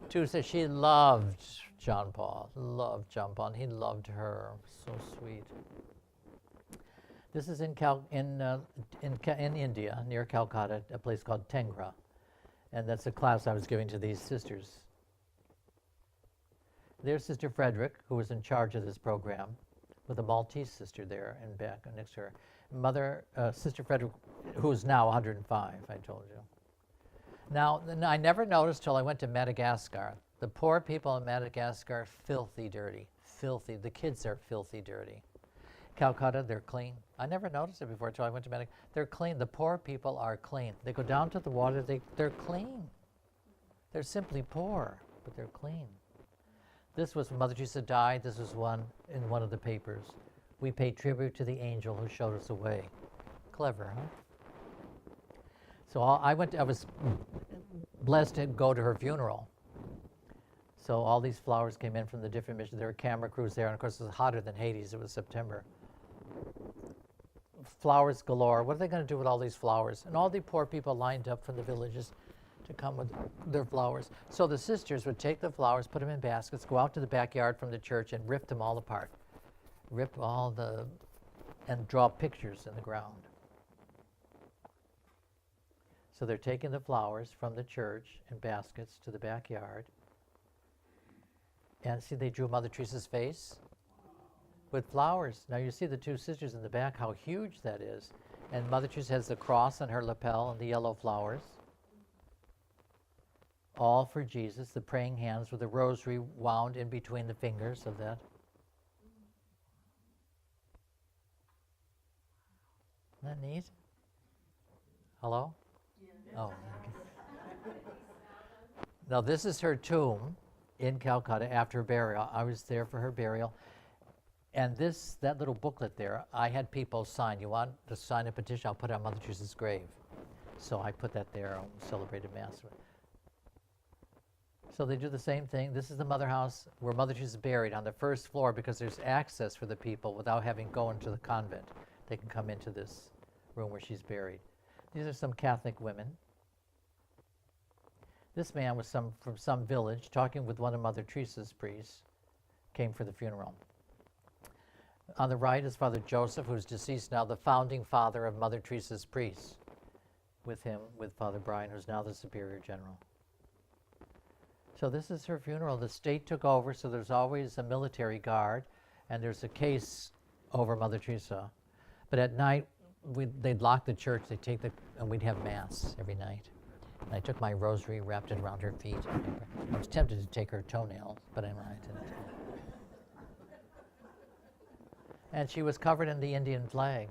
Tu said she loved John Paul, and he loved her. So sweet. This is in India, near Calcutta, a place called Tengra. And that's a class I was giving to these sisters. There's Sister Frederick, who was in charge of this program, with a Maltese sister there and back next to her. Sister Frederick, who is now 105, I told you. Now, I never noticed till I went to Madagascar. The poor people in Madagascar are filthy dirty. Filthy. The kids are filthy dirty. Calcutta, they're clean. I never noticed it before until I went to Madagascar. They're clean. The poor people are clean. They go down to the water, they're clean. They're simply poor, but they're clean. This was when Mother Teresa died. This was one in one of the papers. We pay tribute to the angel who showed us the way. Clever, huh? So I was blessed to go to her funeral. So all these flowers came in from the different missions. There were camera crews there, and of course it was hotter than Hades. It was September. Flowers galore. What are they going to do with all these flowers? And all the poor people lined up from the villages to come with their flowers. So the sisters would take the flowers, put them in baskets, go out to the backyard from the church and rip them all apart. And draw pictures in the ground. So they're taking the flowers from the church in baskets to the backyard. And see, they drew Mother Teresa's face with flowers. Now you see the two sisters in the back, how huge that is. And Mother Teresa has the cross on her lapel and the yellow flowers. All for Jesus, the praying hands with the rosary wound in between the fingers of that. Isn't that neat? Hello? Oh. Okay. Now this is her tomb in Calcutta after her burial. I was there for her burial. And that little booklet there, I had people sign. You want to sign a petition? I'll put it on Mother Teresa's grave. So I put that there and celebrated Mass. So they do the same thing. This is the Mother House where Mother Teresa is buried on the first floor because there's access for the people without having to go into the convent. They can come into this room where she's buried. These are some Catholic women. This man was from some village talking with one of Mother Teresa's priests, came for the funeral. On the right is Father Joseph, who's deceased now, the founding father of Mother Teresa's priests. With him, with Father Brian, who's now the Superior General. So this is her funeral. The state took over, so there's always a military guard, and there's a case over Mother Teresa. But at night, they'd lock the church, and we'd have Mass every night. And I took my rosary, wrapped it around her feet. I was tempted to take her toenails, but anyway, I didn't. And she was covered in the Indian flag.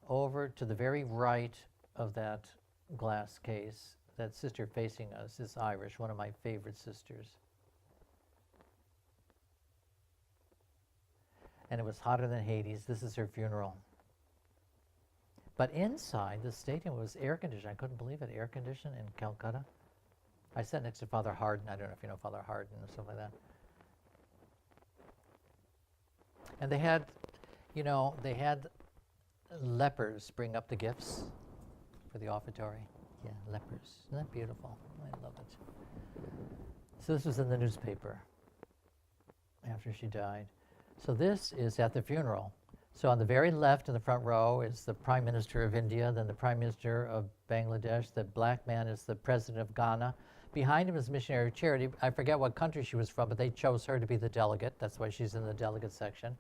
Over to the very right of that glass case, that sister facing us is Irish, one of my favorite sisters. And it was hotter than Hades. This is her funeral. But inside the stadium was air conditioned. I couldn't believe it, air conditioned in Calcutta. I sat next to Father Hardin. I don't know if you know Father Hardin or stuff like that. And they had lepers bring up the gifts for the offertory. Yeah, lepers. Isn't that beautiful? I love it. So this was in the newspaper after she died. So this is at the funeral. So on the very left in the front row is the Prime Minister of India, then the Prime Minister of Bangladesh. The black man is the President of Ghana. Behind him is Missionary of Charity. I forget what country she was from, but they chose her to be the delegate. That's why she's in the delegate section.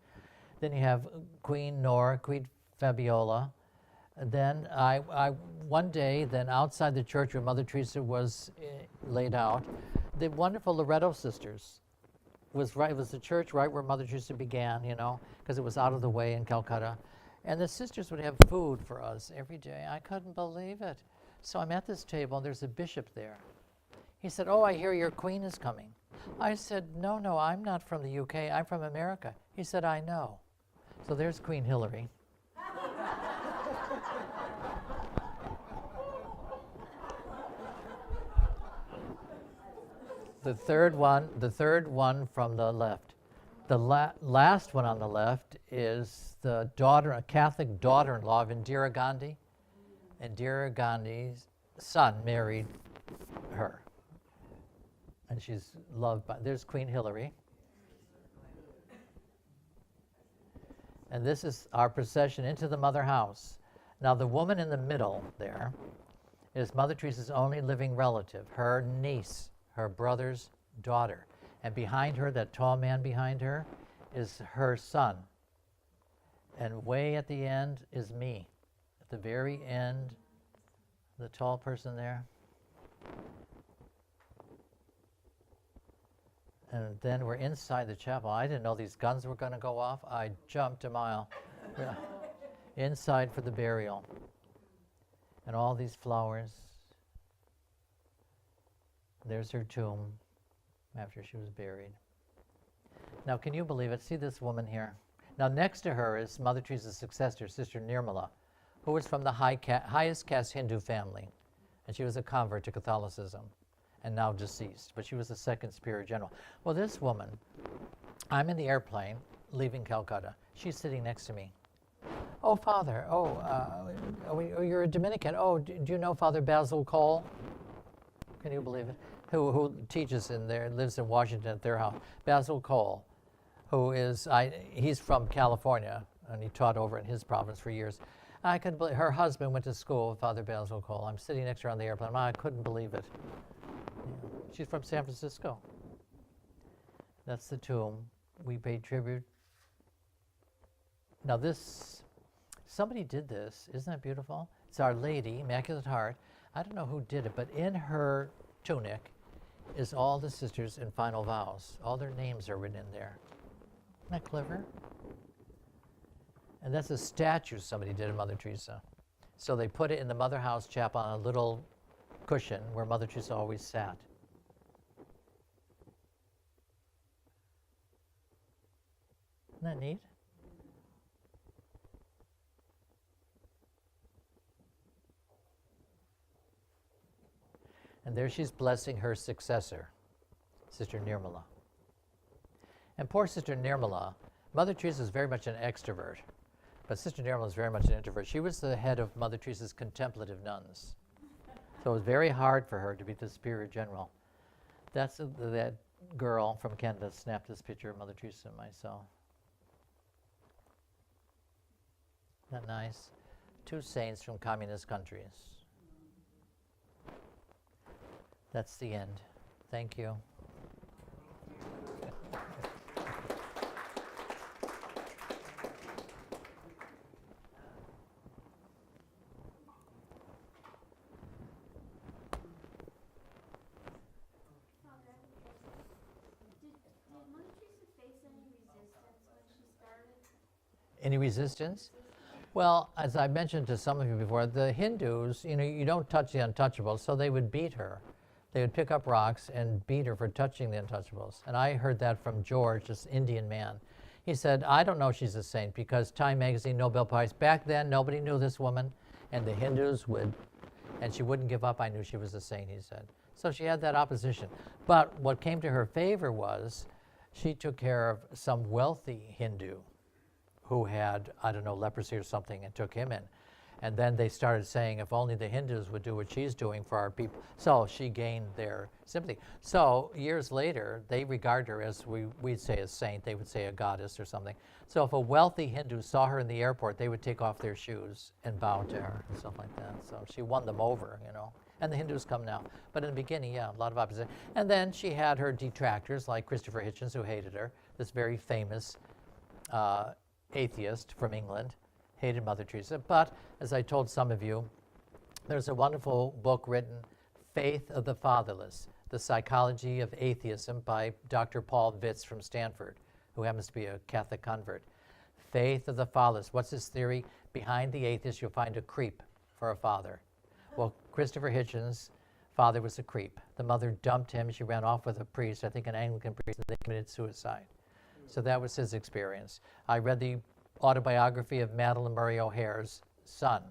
Then you have Queen Nora, Queen Fabiola. And then one day, then outside the church where Mother Teresa was laid out, the wonderful Loretto sisters. It was the church right where Mother Teresa began, because it was out of the way in Calcutta. And the sisters would have food for us every day. I couldn't believe it. So I'm at this table, and there's a bishop there. He said, "Oh, I hear your queen is coming." I said, No, I'm not from the UK. I'm from America. He said, "I know." So there's Queen Hillary. The third one from the left. The last one on the left is the daughter, a Catholic daughter-in-law of Indira Gandhi. Indira Gandhi's son married her. And she's loved by, there's Queen Hillary. And this is our procession into the mother house. Now the woman in the middle there is Mother Teresa's only living relative, her niece, her brother's daughter. And behind her, that tall man behind her, is her son. And way at the end is me. At the very end, the tall person there. And then we're inside the chapel. I didn't know these guns were going to go off. I jumped a mile. Inside for the burial. And all these flowers. There's her tomb after she was buried. Now, can you believe it? See this woman here. Now, next to her is Mother Teresa's successor, Sister Nirmala, who was from the highest caste Hindu family. And she was a convert to Catholicism and now deceased. But she was the second superior general. Well, this woman, I'm in the airplane leaving Calcutta. She's sitting next to me. Oh, Father, you're a Dominican. Oh, do you know Father Basil Cole? Can you believe it? Who teaches in there, lives in Washington at their house. Basil Cole, who is, he's from California, and he taught over in his province for years. I couldn't believe, her husband went to school with Father Basil Cole. I'm sitting next to her on the airplane. I couldn't believe it. Yeah. She's from San Francisco. That's the tomb. We paid tribute. Now this, somebody did this. Isn't that beautiful? It's Our Lady, Immaculate Heart. I don't know who did it, but in her tunic is all the sisters in final vows. All their names are written in there. Isn't that clever? And that's a statue somebody did of Mother Teresa. So they put it in the Mother House chapel on a little cushion where Mother Teresa always sat. Isn't that neat? And there she's blessing her successor, Sister Nirmala. And poor Sister Nirmala, Mother Teresa is very much an extrovert, but Sister Nirmala is very much an introvert. She was the head of Mother Teresa's contemplative nuns. So it was very hard for her to be the superior general. That's that girl from Canada snapped this picture of Mother Teresa and myself. Isn't that nice? Two saints from communist countries. That's the end. Thank you. Any resistance? Well, as I mentioned to some of you before, the Hindus, you don't touch the untouchables, so they would beat her. They would pick up rocks and beat her for touching the untouchables. And I heard that from George, this Indian man. He said, I don't know she's a saint because Time Magazine, Nobel Prize, back then nobody knew this woman, and the Hindus would, and she wouldn't give up. I knew she was a saint, he said. So she had that opposition. But what came to her favor was she took care of some wealthy Hindu who had, I don't know, leprosy or something, and took him in. And then they started saying, if only the Hindus would do what she's doing for our people. So she gained their sympathy. So years later, they regard her as, we'd say a saint, they would say a goddess or something. So if a wealthy Hindu saw her in the airport, they would take off their shoes and bow to her and stuff like that. So she won them over, And the Hindus come now. But in the beginning, yeah, a lot of opposition. And then she had her detractors, like Christopher Hitchens, who hated her, this very famous atheist from England. Hated Mother Teresa. But as I told some of you, there's a wonderful book written, Faith of the Fatherless, The Psychology of Atheism by Dr. Paul Vitz from Stanford, who happens to be a Catholic convert. Faith of the Fatherless. What's his theory? Behind the atheist, you'll find a creep for a father. Well, Christopher Hitchens' father was a creep. The mother dumped him. She ran off with a priest, I think an Anglican priest, and they committed suicide. So that was his experience. I read the autobiography of Madalyn Murray O'Hair's son.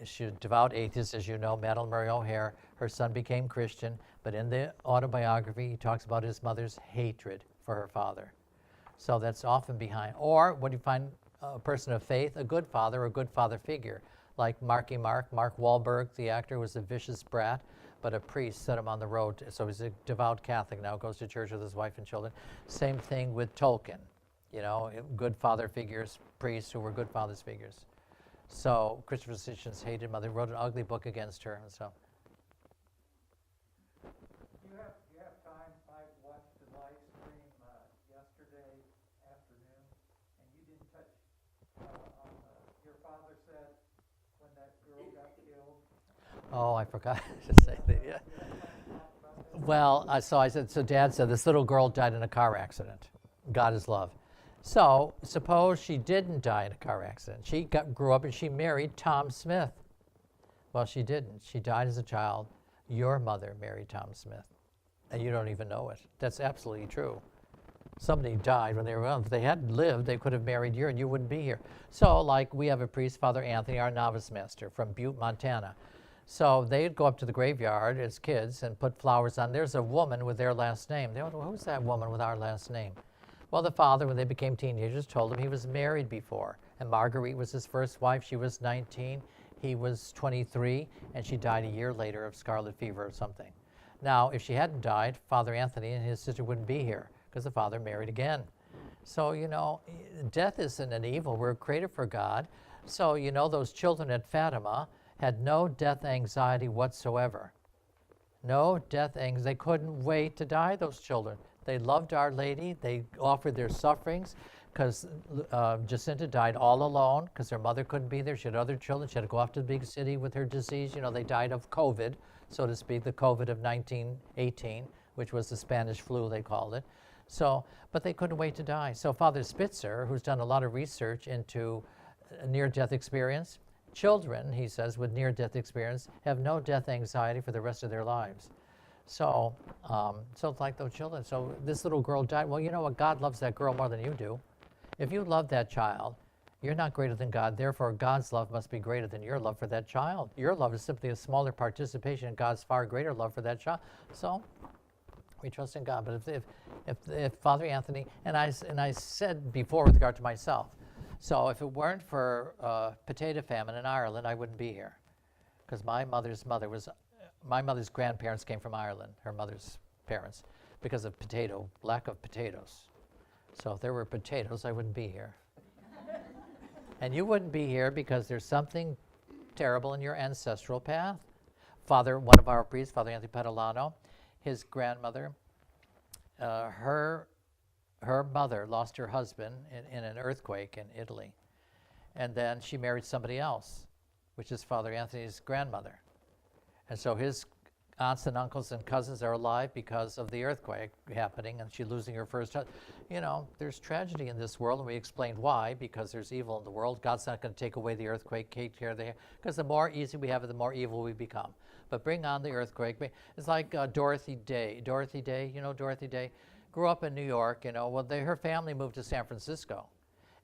She's a devout atheist, as you know, Madeline Murray O'Hare. Her son became Christian, but in the autobiography, he talks about his mother's hatred for her father. So that's often behind. Or when you find a person of faith, a good father or a good father figure, like Mark Wahlberg, the actor, was a vicious brat, but a priest set him on the road. So he's a devout Catholic now, goes to church with his wife and children. Same thing with Tolkien, you know, good father figures, priests who were good father's figures. So Christopher Hitchens hated mother, wrote an ugly book against her, and so. You have time. I watched the live stream yesterday afternoon, and you didn't touch on your father said when that girl got killed. Oh, I forgot to say that. Yeah. Well, so Dad said this little girl died in a car accident. God is love. So suppose she didn't die in a car accident. She grew up and she married Tom Smith. Well, she didn't. She died as a child. Your mother married Tom Smith, and you don't even know it. That's absolutely true. Somebody died when they were young. If they hadn't lived, they could have married you, and you wouldn't be here. So, like, we have a priest, Father Anthony, our novice master from Butte, Montana. So they'd go up to the graveyard as kids and put flowers on. There's a woman with their last name. They went, who's that woman with our last name? Well, the father, when they became teenagers, told him he was married before. And Marguerite was his first wife. She was 19. He was 23. And she died a year later of scarlet fever or something. Now, if she hadn't died, Father Anthony and his sister wouldn't be here because the father married again. So, you know, death isn't an evil. We're created for God. So, you know, those children at Fatima had no death anxiety whatsoever. No death anxiety. They couldn't wait to die, those children. They loved Our Lady. They offered their sufferings because Jacinta died all alone because her mother couldn't be there. She had other children. She had to go off to the big city with her disease. You know, they died of COVID, so to speak, the COVID of 1918, which was the Spanish flu, they called it. So, but they couldn't wait to die. So Father Spitzer, who's done a lot of research into near-death experience, children, he says, with near-death experience have no death anxiety for the rest of their lives. So it's like those children. So this little girl died. Well, you know what? God loves that girl more than you do. If you love that child, you're not greater than God. Therefore, God's love must be greater than your love for that child. Your love is simply a smaller participation in God's far greater love for that child. So we trust in God. But if Father Anthony, and I said before with regard to myself, so if it weren't for potato famine in Ireland, I wouldn't be here, because my mother's grandparents came from Ireland, her mother's parents, because of lack of potatoes. So if there were potatoes, I wouldn't be here. And you wouldn't be here because there's something terrible in your ancestral path. One of our priests, Father Anthony Padalano, his grandmother, her mother lost her husband in an earthquake in Italy. And then she married somebody else, which is Father Anthony's grandmother. And so his aunts and uncles and cousins are alive because of the earthquake happening and she losing her first husband. You know, there's tragedy in this world, and we explained why, because there's evil in the world. God's not going to take away the earthquake, take care of the, because the more easy we have it, the more evil we become. But bring on the earthquake. It's like Dorothy Day. Dorothy Day, you know Dorothy Day? Grew up in New York, you know. Well, her family moved to San Francisco.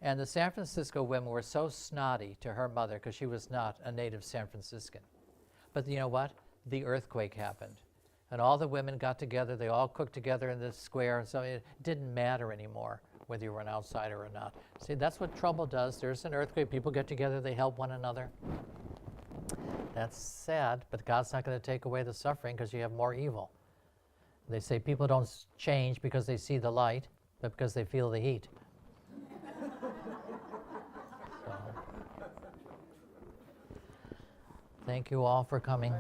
And the San Francisco women were so snotty to her mother because she was not a native San Franciscan. But you know what? The earthquake happened. And all the women got together. They all cooked together in the square. So it didn't matter anymore whether you were an outsider or not. See, that's what trouble does. There's an earthquake. People get together. They help one another. That's sad, but God's not going to take away the suffering because you have more evil. They say people don't change because they see the light, but because they feel the heat. So, thank you all for coming.